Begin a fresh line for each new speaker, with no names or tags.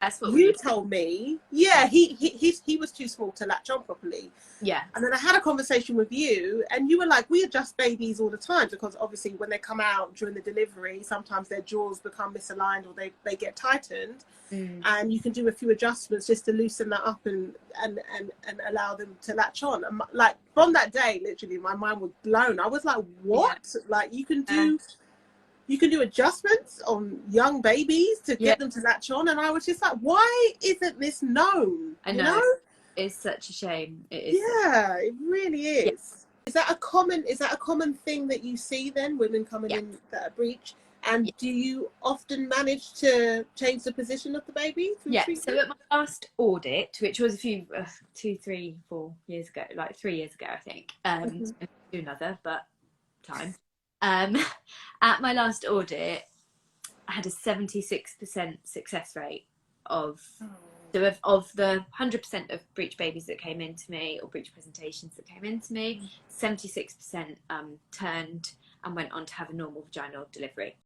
That's what we
You
would say.
told me, yeah, he was too small to latch on properly.
Yeah.
And then I had a conversation with you, and you were like, we adjust babies all the time, because obviously when they come out during the delivery, sometimes their jaws become misaligned, or they get tightened.
Mm.
And you can do a few adjustments just to loosen that up and allow them to latch on. And like from that day, literally, my mind was blown. I was like,
Yeah.
what? Like you can do adjustments on young babies to
Yeah.
get them to latch on. And I was just like, why isn't this known?
I
You
know.
know?
It's such a shame. It is.
Yeah, it really
Yeah.
is. Is that a common thing that you see then, women coming
Yeah.
in that are breech? And
Yeah.
do you often manage to change the position of the baby through
Yeah. So
treatment?
at my last audit, which was a few, 2, 3, 4 years ago, like 3 years ago, I think.
Mhm.
So do another, but time. Um, at my last audit, I had a 76% success rate of so of the 100% of breech babies that came into me, or breech presentations that came into me, 76% turned and went on to have a normal vaginal delivery.